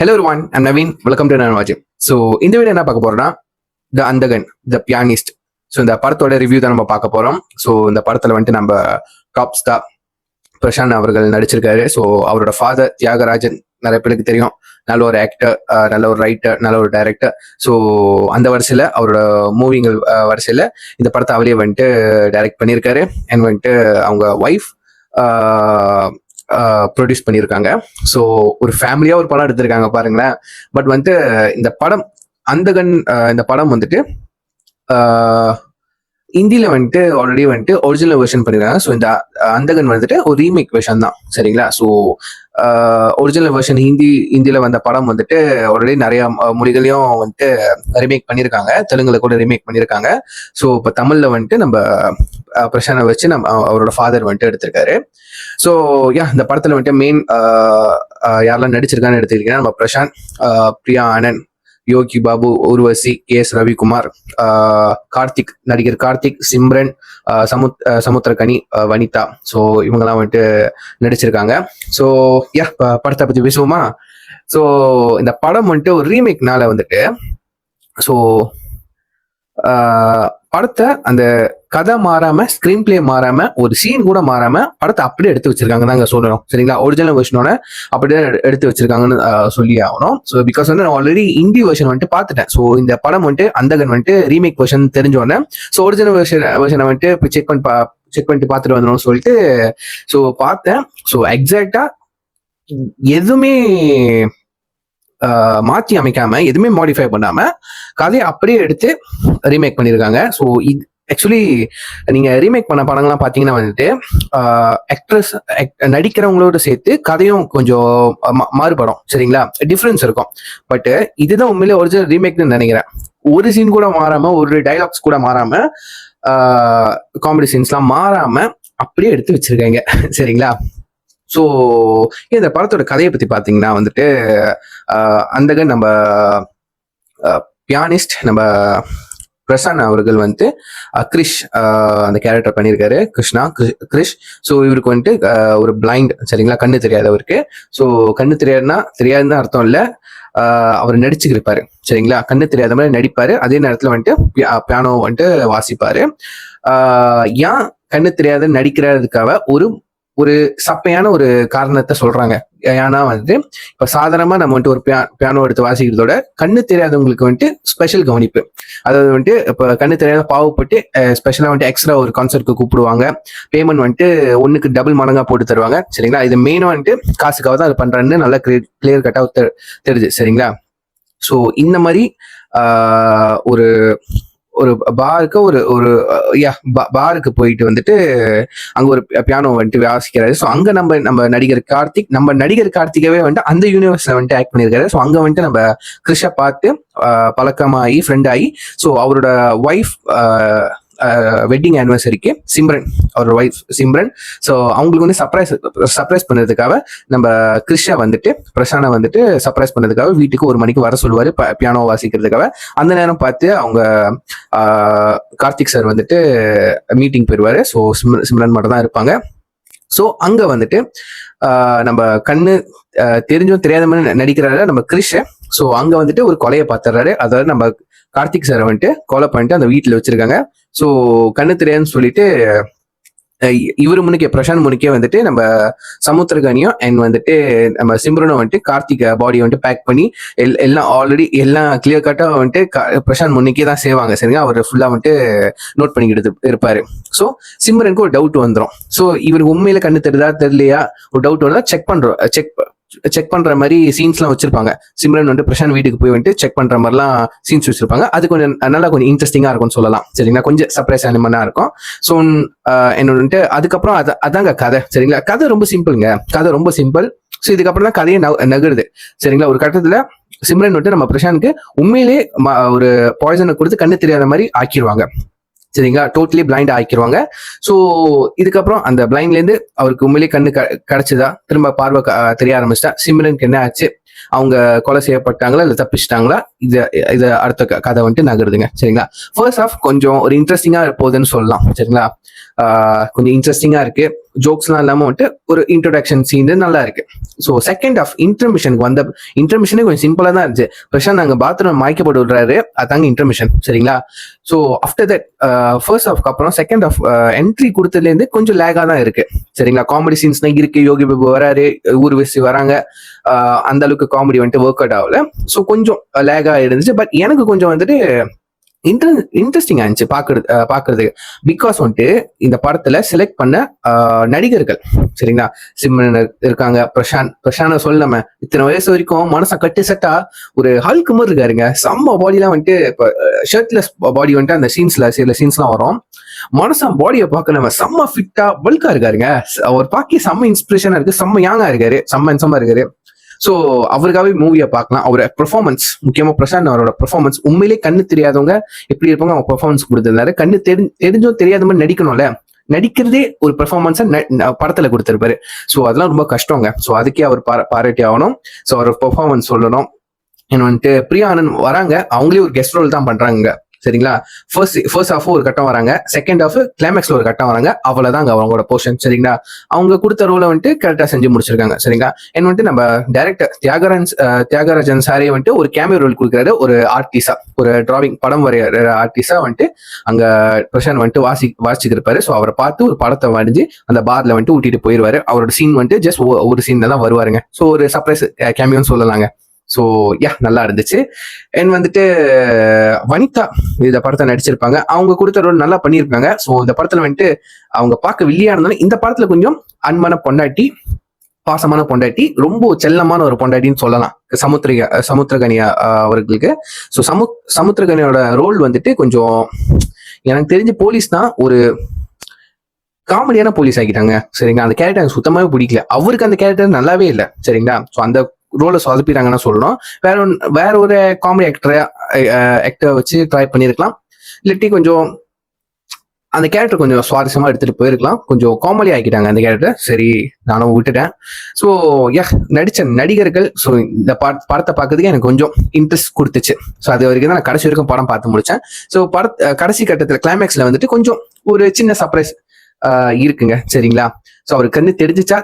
Hello everyone, I'm Naveen. Welcome to Nanvaji. So இந்த video என்ன பார்க்க போறோம்னா த அந்தகன் த பியானிஸ்ட். ஸோ இந்த படத்தோட ரிவ்யூ தான் நம்ம பார்க்க போறோம். ஸோ இந்த படத்துல வந்துட்டு நம்ம டாப் ஸ்டார் பிரசாந்த் அவர்கள் நடிச்சிருக்காரு. ஸோ அவரோட ஃபாதர் தியாகராஜன் நிறைய பேருக்கு தெரியும். நல்ல ஒரு ஆக்டர், நல்ல ஒரு ரைட்டர், நல்ல ஒரு டைரக்டர். ஸோ அந்த வரிசையில அவரோட மூவிங்கள் வரிசையில இந்த படத்தை அவரே வந்துட்டு டைரக்ட் பண்ணியிருக்காரு. அண்ட் வந்துட்டு அவங்க ஒய்ஃப் ப்ரொடியூஸ் பண்ணியிருக்காங்க. ஸோ ஒரு ஃபேமிலியா ஒரு படம் எடுத்திருக்காங்க பாருங்களேன். பட் வந்துட்டு இந்த படம் அந்தகன், இந்த படம் வந்துட்டு இந்தியில வந்துட்டு ஆல்ரெடி வந்துட்டு ஒரிஜினல் வெர்ஷன் பண்ணிருக்காங்க. ஸோ இந்த அந்தகன் வந்துட்டு ஒரு ரீமேக் வெர்ஷன் தான், சரிங்களா? ஸோ ஒரிஜினல் வெர்ஷன் ஹிந்தியில வந்த படம் வந்துட்டு ஆல்ரெடி நிறைய மொழிகளையும் வந்துட்டு ரீமேக் பண்ணியிருக்காங்க. தெலுங்குல கூட ரீமேக் பண்ணியிருக்காங்க. ஸோ இப்போ தமிழ்ல வந்துட்டு நம்ம பிரசாந்தை வச்சு நம்ம அவரோட ஃபாதர் வந்துட்டு எடுத்திருக்காரு. ஸோ இந்த படத்துல வந்துட்டு மெயின் யாரெல்லாம் நடிச்சிருக்கான்னு எடுத்துக்கிட்டீங்கன்னா நம்ம பிரசாந்த், பிரியா ஆனந்த், யோகி பாபு, ஊர்வசி, எஸ் ரவிக்குமார், கார்த்திக், நடிகர் கார்த்திக், சிம்ரன், சமுத்திரகனி, வனிதா. ஸோ இவங்கெல்லாம் வந்துட்டு நடிச்சிருக்காங்க. ஸோ படத்தை பத்தி பேசுவோமா? ஸோ இந்த படம் வந்துட்டு ஒரு ரீமேக்னால வந்துட்டு ஸோ படத்தை அந்த கதை மாறாம, ஸ்கிரீன் பிளே மாறாம, ஒரு சீன் கூட மாறாம படத்தை அப்படியே எடுத்து வச்சிருக்காங்க தாங்க சொல்லணும், சரிங்களா? ஒரிஜினல் வெர்ஷனோட அப்படியே எடுத்து வச்சிருக்காங்கன்னு சொல்லி ஆகணும். ஸோ பிகாஸ் வந்து நான் ஆல்ரெடி ஹிந்தி வெர்ஷன் வந்துட்டு பார்த்துட்டேன். ஸோ இந்த படம் வந்துட்டு அந்தகன் வந்துட்டு ரீமேக் வெர்ஷன் தெரிஞ்சோடனே ஸோ ஒரிஜினல் வெர்ஷனை வந்துட்டு இப்போ செக் பண்ணிட்டு பார்த்துட்டு வந்துடும் சொல்லிட்டு ஸோ பார்த்தேன். ஸோ எக்ஸாக்டா எதுவுமே மாற்றி அமைக்காம, எதுவுமே மாடிஃபை பண்ணாம கதையை அப்படியே எடுத்து ரீமேக் பண்ணியிருக்காங்க. ஸோ இது ஆக்சுவலி நீங்க ரீமேக் பண்ண படங்கள்லாம் பார்த்தீங்கன்னா வந்துட்டு ஆக்ட்ரஸ் நடிக்கிறவங்களோட சேர்த்து கதையும் கொஞ்சம் மாறுபடும், சரிங்களா? டிஃப்ரென்ஸ் இருக்கும். பட் இதுதான் உண்மையிலே ஒரிஜினல் ரீமேக்னு நினைக்கிறேன். ஒரு சீன் கூட மாறாம, ஒரு டைலாக்ஸ் கூட மாறாம, காமெடி சீன்ஸ்லாம் மாறாம அப்படியே எடுத்து வச்சிருக்காங்க, சரிங்களா? ஸோ இந்த படத்தோட கதையை பத்தி பாத்தீங்கன்னா வந்துட்டு அந்தகன் நம்ம பியானிஸ்ட் நம்ம பிரசாந்த் அவர்கள் வந்துட்டு கிரிஷ் அந்த கேரக்டர் பண்ணியிருக்காரு. கிரிஷ். ஸோ இவருக்கு வந்துட்டு ஒரு பிளைண்ட், சரிங்களா? கண்ணு தெரியாதவருக்கு. ஸோ கண்ணு தெரியாதுன்னு அர்த்தம் இல்லை, அவர் நடிச்சுக்கிருப்பாரு, சரிங்களா? கண்ணு தெரியாத மாதிரி நடிப்பாரு. அதே நேரத்துல வந்துட்டு பியானோ வந்துட்டு வாசிப்பாரு. ஏன் கண்ணு தெரியாத நடிக்கிறதுக்காக ஒரு சப்பையான ஒரு காரணத்தை சொல்றாங்க. ஏன்னா வந்துட்டு இப்ப சாதாரணமா நம்ம வந்துட்டு ஒரு பியானோ எடுத்து வாசிக்கிறதோட கண்ணு தெரியாதவங்களுக்கு வந்துட்டு ஸ்பெஷல் கவனிப்பு. அதாவது வந்துட்டு இப்ப கண்ணு தெரியாத பாவப்பட்டு ஸ்பெஷலா வந்துட்டு எக்ஸ்ட்ரா ஒரு கான்சர்ட்க்கு கூப்பிடுவாங்க. பேமெண்ட் வந்துட்டு ஒன்னுக்கு டபுள் மடங்கா போட்டு தருவாங்க, சரிங்களா? இது மெயினா வந்துட்டு காசுக்காக தான் அது பண்றான்னு நல்லா கிளியர் கட்டா தெரியுது, சரிங்களா? ஸோ இந்த மாதிரி ஒரு ஒரு பாருக்கு ஒரு பாருக்கு போயிட்டு வந்துட்டு அங்க ஒரு பியானோ வந்துட்டு வாசிக்கிறாரு. ஸோ அங்க நம்ம நடிகர் கார்த்திகவே வந்துட்டு அந்த யூனிவர்ஸ்ல வந்துட்டு ஆக்ட் பண்ணியிருக்காரு. ஸோ அங்க வந்துட்டு நம்ம கிருஷை பார்த்து பழக்கமாகி ஃப்ரெண்ட் ஆகி, ஸோ அவரோட ஒய்ஃப் வெட்டிங் ஆனிவர்சரிக்கு அவரோட ஒய்ஃப் சிம்ரன், ஸோ அவங்களுக்கு வந்து சர்ப்ரைஸ் பண்ணதுக்காக நம்ம கிருஷா வந்துட்டு பிரசானை வந்துட்டு சர்ப்ரைஸ் பண்ணதுக்காக வீட்டுக்கு 1 மணிக்கு வர சொல்லுவாரு பியானோ வாசிக்கிறதுக்காக. அந்த நேரம் பார்த்து அவங்க கார்த்திக் சார் வந்துட்டு மீட்டிங் போயிடுவாரு. ஸோ சிம்ரன் மட்டும் தான் இருப்பாங்க. ஸோ அங்க வந்துட்டு நம்ம கண்ணு தெரிஞ்சும் தெரியாத மாதிரி நடிக்கிறாரு நம்ம கிரிஷ். ஸோ அங்க வந்துட்டு ஒரு கொலையை பார்த்துறாரு. அதாவது நம்ம கார்த்திக் சாரை வந்துட்டு கொலை பண்ணிட்டு அந்த வீட்டுல வச்சிருக்காங்க. ஸோ கண்ணு தெரியாதுன்னு சொல்லிட்டு இவரு பிரசாந்த் முன்னுக்கே வந்துட்டு நம்ம சமுத்திரகனியும் அண்ட் வந்துட்டு நம்ம சிம்ரனும் வந்துட்டு கார்த்திக் பாடியை வந்துட்டு பேக் பண்ணி எல்லாம் ஆல்ரெடி எல்லாம் கிளியர் கட்டா வந்துட்டு பிரசாந்த் முன்னுக்கே தான் செய்வாங்க, சரிங்க? அவர் ஃபுல்லா வந்துட்டு நோட் பண்ணிக்கிட்டு இருப்பாரு. ஸோ சிம்ரனுக்கு ஒரு டவுட் வந்துடும். ஸோ இவருக்கு உண்மையில கண்ணு தெரியுதா தெரியலையா ஒரு டவுட் வந்தா செக் பண்ற மாதிரி சீன்ஸ்லாம் வச்சிருப்பாங்க. சிம்ரன் வந்து பிரசாந்த் வீட்டுக்கு போய் வந்துட்டு செக் பண்ற மாதிரிலாம் சீன்ஸ் வச்சிருப்பாங்க. அது கொஞ்சம் நல்லா கொஞ்சம் இன்ட்ரெஸ்டிங்கா இருக்கும்னு சொல்லலாம், சரிங்களா? கொஞ்சம் சர்ப்ரைஸ் அனிமலா இருக்கும். ஸோ என்னோட அதுக்கப்புறம் அதாங்க கதை, சரிங்களா? கதை ரொம்ப சிம்பிள். ஸோ இதுக்கப்புறம் தான் கதையை நகருது, சரிங்களா? ஒரு கட்டத்துல சிம்ரன் வந்துட்டு நம்ம பிரசாந்த்க்கு உண்மையிலே ஒரு பாய்சனை கொடுத்து கண்ணு தெரியாத மாதிரி ஆக்கிடுவாங்க, சரிங்களா? Totally blind ஆக்கிடுவாங்க. ஸோ இதுக்கப்புறம் அந்த பிளைண்ட்ல இருந்து அவருக்கு உண்மையிலேயே கண்ணு கிடைச்சதா, திரும்ப பார்வை தெரிய ஆரம்பிச்சிட்டா, சிம்ரனுக்கு என்ன ஆச்சு, அவங்க கொலை செய்யப்பட்டாங்களா இல்ல தப்பிச்சிட்டாங்களா, இது அடுத்த கதை வந்துட்டு நகருதுங்க, சரிங்களா? ஃபர்ஸ்ட் ஆஃப் கொஞ்சம் ஒரு இன்ட்ரெஸ்டிங்கா போகுதுன்னு சொல்லலாம், சரிங்களா? கொஞ்சம் இன்ட்ரெஸ்டிங்கா இருக்கு. ஜோக்ஸ்லாம் இல்லாம வந்துட்டு ஒரு இன்ட்ரோடக்ஷன் சீன் நல்லா இருக்கு. ஸோ செகண்ட் ஆஃப் இன்டர்மிஷனுக்கு வந்த இன்டர்மிஷனே கொஞ்சம் சிம்பிளா தான் இருந்துச்சு. பிரசாந்த் அங்க பாத்ரூம் மயக்க போட்டு விடுறாரு, அதாங்க இன்டர்மிஷன். சரிங்களா? ஸோ ஆஃப்டர் தட் ஃபர்ஸ்ட் ஆஃப்க்கு அப்புறம் செகண்ட் ஆஃப் என்ட்ரி கொடுத்ததுலேருந்து கொஞ்சம் லேகா தான் இருக்கு. சரிங்களா? காமெடி சீன்ஸ்லாம் இருக்கு. யோகி பாபு வராரு, ஊர்வசி வராங்க. அந்த அளவுக்கு காமெடி வந்துட்டு ஒர்க் அவுட் ஆகல. ஸோ கொஞ்சம் லேகா இருந்துச்சு. பட் எனக்கு கொஞ்சம் வந்துட்டு இன்ட்ரெஸ்டிங் ஆச்சு பாக்குறதுக்கு. பிகாஸ் வந்துட்டு இந்த படத்துல செலக்ட் பண்ண நடிகர்கள், சரிங்களா, சிம்ரன் இருக்காங்க, பிரசாந்த் சொல்லாம இத்தனை வயசு வரைக்கும் மனசை கட்டு செட்டா ஒரு ஹல்க் மாதிரி இருக்காருங்க. செம்ம பாடிலாம் வந்துட்டு இப்ப ஷர்ட்லெஸ் பாடி வந்துட்டு அந்த சில சீன்ஸ்லாம் வரும். மனசா பாடியை பார்க்க நம்ம செம்ம ஃபிட்டா பல்கா இருக்காருங்க. அவர் பாக்கி செம்ம இன்ஸ்பிரேஷனா இருக்கு, செம்ம யாங்கா இருக்காரு, செம்ம இருக்காரு. ஸோ அவருக்காகவே மூவியை பார்க்கலாம். அவரோட பெர்ஃபார்மன்ஸ், முக்கியமா பிரசாந்த் அவரோட பெர்ஃபார்மன்ஸ் உண்மையிலே கண்ணு தெரியாதவங்க எப்படி இருப்பாங்க அவங்க பெர்ஃபார்மன்ஸ் கொடுத்திருந்தாரு. கண்ணு தெரிஞ்சோ தெரியாத மாதிரி நடிக்கணும்ல, நடிக்கிறதே ஒரு பெர்ஃபார்மன்ஸை படத்துல கொடுத்திருப்பாரு. ஸோ அதெல்லாம் ரொம்ப கஷ்டங்க. ஸோ அதுக்கே அவர் பாராட்டி ஆகணும். ஸோ அவர் பெர்ஃபார்மன்ஸ் சொல்லணும். வந்துட்டு பிரியா ஆனந்த் வராங்க, அவங்களே ஒரு கெஸ்ட் ரோல் தான் பண்றாங்க. சரிங்களா? ஃபர்ஸ்ட் ஹாஃப் ஒரு கட்டம் வராங்க, செகண்ட் ஹாஃப் கிளைமேக்ஸ்ல ஒரு கட்டம் வராங்க. அவ்வளவுதாங்க அவங்களோட போர்ஷன். சரிங்களா? அவங்க கொடுத்த ரோலை வந்துட்டு கரெக்டா செஞ்சு முடிச்சிருக்காங்க. சரிங்களா? என்ன வந்துட்டு நம்ம டைரக்டர் தியாகராஜன் சாரே வந்துட்டு ஒரு கேமியோ ரோல் கொடுக்குறாரு, ஒரு ஆர்டிஸ்டா, ஒரு டிராவிங் படம் வரைகிற ஆர்டிஸ்டா வந்துட்டு அங்க பிரசாந்த் வந்துட்டு வாசிச்சிருப்பாரு. ஸோ அவரை பார்த்து ஒரு படத்தை வரைஞ்சு அந்த பார்ல வந்துட்டு ஊட்டிட்டு போயிருவாரு. அவரோட சீன் வந்துட்டு ஜஸ்ட் ஒரு சீன்ல தான் வருவாருங்க. ஸோ ஒரு சர்ப்ரைஸ் கேமியோன்னு சொல்லலாங்க. ஸோ நல்லா இருந்துச்சு. அண்ட் வந்துட்டு வனிதா இந்த படத்தை நடிச்சிருப்பாங்க. அவங்க கொடுத்த ரோல் நல்லா பண்ணியிருப்பாங்க. ஸோ இந்த படத்துல வந்துட்டு அவங்க பார்க்க வில்லியா இருந்தாலும் இந்த படத்துல கொஞ்சம் அன்பான பொண்டாட்டி, பாசமான பொண்டாட்டி, ரொம்ப செல்லமான ஒரு பொண்டாட்டின்னு சொல்லலாம் சமுத்திரகனியா அவர்களுக்கு. ஸோ சமுத்திரகனியோட ரோல் வந்துட்டு கொஞ்சம் எனக்கு தெரிஞ்ச போலீஸ் தான் ஒரு காமெடியான போலீஸ் ஆகிட்டாங்க. சரிங்களா? அந்த கேரக்டர் எனக்கு சுத்தமாவே பிடிக்கல. அவருக்கு அந்த கேரக்டர் நல்லாவே இல்லை. சரிங்களா? ஸோ அந்த ரோலை சொதப்பிட்டாங்கன்னு சொல்லணும். வேற ஒரு காமெடி ஆக்டரை வச்சு ட்ரை பண்ணிருக்கலாம். இல்லாட்டி கொஞ்சம் அந்த கேரக்டர் கொஞ்சம் சுவாரஸ்யமா எடுத்துட்டு போயிருக்கலாம். கொஞ்சம் காமெடி ஆக்கிட்டாங்க அந்த கேரக்டர். சரி, நானும் விட்டுட்டேன். ஸோ நடிச்ச நடிகர்கள், ஸோ இந்த படத்தை பார்க்கறதுக்கு எனக்கு கொஞ்சம் இன்ட்ரெஸ்ட் கொடுத்துச்சு. ஸோ அது வரைக்கும் தான் நான் கடைசி வரைக்கும் படம் பார்த்து முடிச்சேன். ஸோ கடைசி கட்டத்துல கிளைமேக்ஸ்ல வந்துட்டு கொஞ்சம் ஒரு சின்ன சர்ப்ரைஸ் இருக்குங்க. சரிங்களா? ஸோ அவருக்கு கண்ணு தெரிஞ்சிச்சா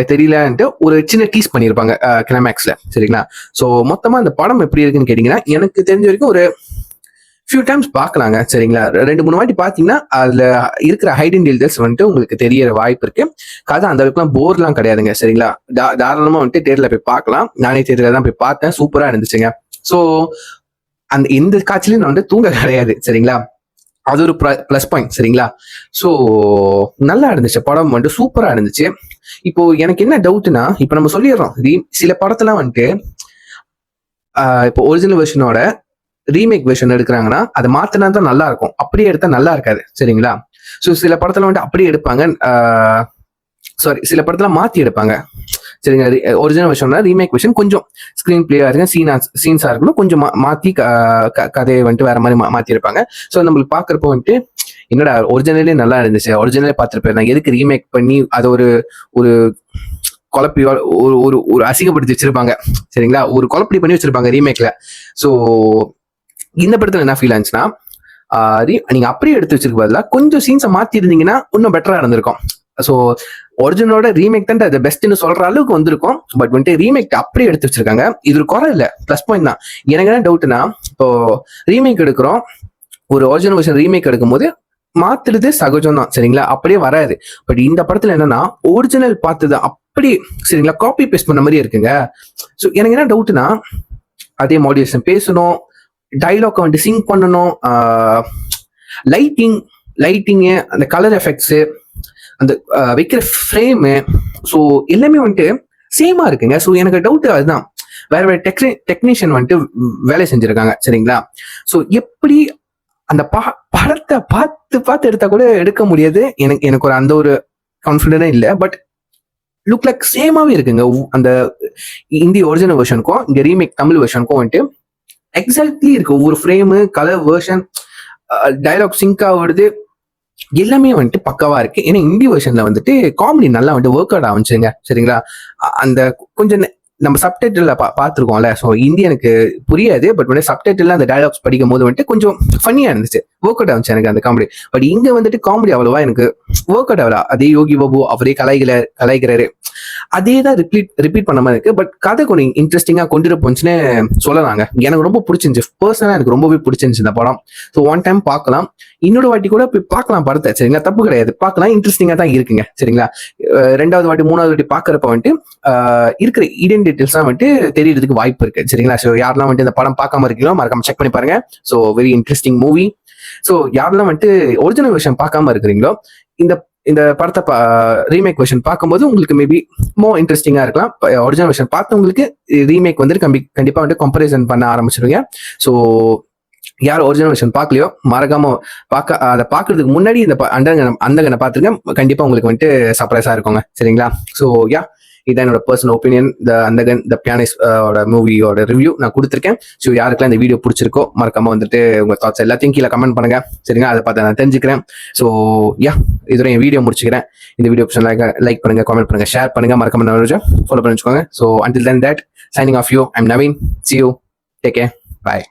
தெரியலன்ட்டு ஒரு சின்ன டீஸ் பண்ணியிருப்பாங்க கிளைமேக்ஸ்ல. சரிங்களா? ஸோ மொத்தமா அந்த படம் எப்படி இருக்குன்னு கேட்டீங்கன்னா, எனக்கு தெரிஞ்ச வரைக்கும் ஒரு ஃபியூ டைம்ஸ் பார்க்கலாங்க. சரிங்களா? 2-3 வாட்டி பார்த்தீங்கன்னா அதுல இருக்கிற ஹைடன் டீல்ஸ் வந்துட்டு உங்களுக்கு தெரியற வாய்ப்பு இருக்கு. கதை அந்த அளவுக்குலாம் போர்லாம் கிடையாதுங்க. சரிங்களா? தாராளமா வந்துட்டு தேட்டர்ல போய் பார்க்கலாம். நானே தேட்டர்ல தான் போய் பார்த்தேன். சூப்பரா இருந்துச்சுங்க. ஸோ அந்த எந்த காட்சியிலும் நான் வந்து தூங்க கிடையாது. சரிங்களா? அது ஒரு பிளஸ் பாயிண்ட். சரிங்களா? ஸோ நல்லா இருந்துச்சு படம், வந்துட்டு சூப்பரா இருந்துச்சு. இப்போ எனக்கு என்ன டவுட்னா, இப்போ நம்ம சொல்லிடுறோம் சில படத்தெல்லாம் வந்துட்டு இப்போ ஒரிஜினல் வெர்ஷனோட ரீமேக் வெர்ஷன் எடுக்கிறாங்கன்னா அதை மாத்தினா தான் நல்லா இருக்கும், அப்படியே எடுத்தா நல்லா இருக்காது. சரிங்களா? ஸோ சில படத்துல வந்துட்டு அப்படியே எடுப்பாங்க, சில படத்துல மாத்தி எடுப்பாங்க. சரிங்க? ஒரிஜினல் வெர்ஷன் ரீமேக் வெர்ஷன் கொஞ்சம் ஸ்கிரீன் பிளேயா இருக்கு, சீன்ஸா இருக்கணும், கொஞ்சம் மாத்தி கதையை வந்துட்டு வேற மாதிரி மாத்தி இருப்பாங்க. ஸோ நம்மளுக்கு பாக்குறப்போ வந்துட்டு என்னடா ஒரிஜினலே நல்லா இருந்துச்சு, ஒரிஜினலே பார்த்துருப்பேன், நான் எதுக்கு ரீமேக் பண்ணி அதை ஒரு குழப்பி ஒரு அசிங்கப்படுத்தி வச்சிருப்பாங்க. சரிங்களா? ஒரு குழப்படி பண்ணி வச்சிருப்பாங்க ரீமேக்ல. ஸோ இந்த படத்துல என்ன ஃபீல் ஆச்சுன்னா, நீங்க அப்படியே எடுத்து வச்சிருக்க பதிலா கொஞ்சம் சீன்ஸை மாத்தி இருந்தீங்கன்னா இன்னும் பெட்டரா இருந்திருக்கும். ஸோ ஒரிஜினலோட ரீமேக் தான் அது பெஸ்ட்னு சொல்ற அளவுக்கு வந்திருக்கும். பட் வந்துட்டு ரீமேக் அப்படியே எடுத்து வச்சிருக்காங்க. இது ஒரு குறை இல்லை, பிளஸ் பாயிண்ட் தான். எனக்கு என்ன டவுட்னா, இப்போ ரீமேக் எடுக்கிறோம், ஒரு ஒரிஜினல் வெர்ஷன் ரீமேக் எடுக்கும் போது மாத்துறது சகஜம் தான். சரிங்களா? அப்படியே வராது. பட் இந்த படத்துல என்னன்னா ஒரிஜினல் பார்த்தது அப்படி, சரிங்களா, காப்பி பேஸ்ட் பண்ண மாதிரி இருக்குங்க. ஸோ எனக்கு என்ன டவுட்னா, அதே மாடுலேஷன் பேசணும், டைலாக் வந்துட்டு சிங்க் பண்ணணும், லைட்டிங்கு, அந்த கலர் எஃபெக்ட்ஸு, அந்த வைக்கிற ஃப்ரேமு, ஸோ எல்லாமே வந்துட்டு சேமா இருக்குங்க. ஸோ எனக்கு டவுட் அதுதான், வேற டெக்னீஷியன் வந்துட்டு வேலை செஞ்சிருக்காங்க. சரிங்களா? ஸோ எப்படி அந்த படத்தை பார்த்து எடுத்தா கூட எடுக்க முடியாது. எனக்கு ஒரு அந்த ஒரு கான்ஃபிடென்டே இல்லை. பட் லுக் லைக் சேமாவே இருக்குங்க. அந்த இந்தி ஒரிஜினல் வெர்ஷனுக்கும் இங்க ரீமேக் தமிழ் வெர்ஷனுக்கும் வந்துட்டு எக்ஸாக்ட்லி இருக்கு. ஒவ்வொரு frame, colour version, dialogue sync ஆகுறது எல்லாமே வந்துட்டு பக்காவா இருக்கு. ஏன்னா இந்தி வெர்ஷன்ல வந்துட்டு காமெடி நல்லா வந்துட்டு ஒர்க் அவுட் ஆச்சுங்க. சரிங்களா? அந்த கொஞ்சம் நம்ம சப்டைட்டில் பார்த்துருக்கோம்ல. ஸோ ஹிந்தி எனக்கு புரியாது. பட் வந்து சப்டைட்டில் அந்த டயலாக்ஸ் படிக்கும் போது வந்துட்டு கொஞ்சம் ஃபன்னியா இருந்துச்சு. ஒர்க் அவுட் ஆச்சு எனக்கு அந்த காமெடி. பட் இங்க வந்துட்டு காமெடி அவ்வளவா எனக்கு ஒர்க் அவுட் ஆகல. அதே யோகி பாபு அவரே கலாய்க்கிறாரு. அதே தான் ரிப்பீட் பண்ண மாதிரி இருக்கு. பட் கதை கொஞ்சம் இன்ட்ரெஸ்டிங்கா கொண்டுட்டு போச்சுன்னு சொல்லலாங்க. எனக்கு ரொம்ப பிடிச்சிருந்துச்சு. பர்சனலா எனக்கு ரொம்பவே பிடிச்சிருந்துச்சு இந்த படம். ஸோ ஒன் டைம் பார்க்கலாம். இன்னொரு வாட்டி கூட போய் பார்க்கலாம் படத்தை. சரிங்களா, தப்பு கிடையாது, பார்க்கலாம். இன்ட்ரெஸ்டிங்கா தான் இருக்குங்க. சரிங்களா, ரெண்டாவது வாட்டி மூணாவது வாட்டி பார்க்கறப்ப வந்துட்டு இருக்கிற இடன் டீடைல்ஸ் தான் வந்துட்டு தெரியறதுக்கு வாய்ப்பு இருக்கு. சரிங்களா, ஸோ யாரெல்லாம் வந்துட்டு இந்த படம் பார்க்காம இருக்கீங்களோ மறக்காம செக் பண்ணி பாருங்க. So very interesting movie. So யாரெல்லாம் வந்துட்டு ஒரிஜினல் வெர்ஷன் பார்க்காம இருக்கிறீங்களோ இந்த இந்த படத்தை ரீமேக் வெர்ஷன் பார்க்கும்போது உங்களுக்கு மேபி மோர் இன்ட்ரெஸ்டிங்கா இருக்கலாம். ஒரிஜினல் வெர்ஷன் பார்த்தவங்களுக்கு ரீமேக் வந்துட்டு கண்டிப்பா வந்துட்டு கம்பேரிசன் பண்ண ஆரம்பிச்சிருங்க. ஸோ யார் ஒரிஜினல் வெர்ஷன் பார்க்கலையோ மறக்காம அதை பார்க்கறதுக்கு முன்னாடி இந்த அந்தகனை பார்த்துருங்க. கண்டிப்பா உங்களுக்கு வந்துட்டு சர்ப்ரைஸா இருக்குங்க. சரிங்களா, ஸோ யா, இதான் என்னோட பர்சனல் ஒப்பீனியன். அந்தகன் த பியானிஸ்ட் மூவியோட ரிவ்யூ நான் கொடுத்துருக்கேன். ஸோ யாருக்கெல்லாம் இந்த வீடியோ பிடிச்சிருக்கோ மறக்காம வந்துட்டு உங்க தாட்ஸ் எல்லாத்தையும் கீழே கமெண்ட் பண்ணுங்க. சரிங்களா, அதை பார்த்து நான் தெரிஞ்சுக்கிறேன். ஸோ யா, இதோட என் வீடியோ முடிச்சுக்கிறேன். இந்த வீடியோ லைக் பண்ணுங்க, கமெண்ட் பண்ணுங்க, ஷேர் பண்ணுங்க, மறக்காம ஃபாலோ பண்ணி வச்சுக்கோங்க. So until then that, signing off you, I'm Naveen. See you, take care, bye.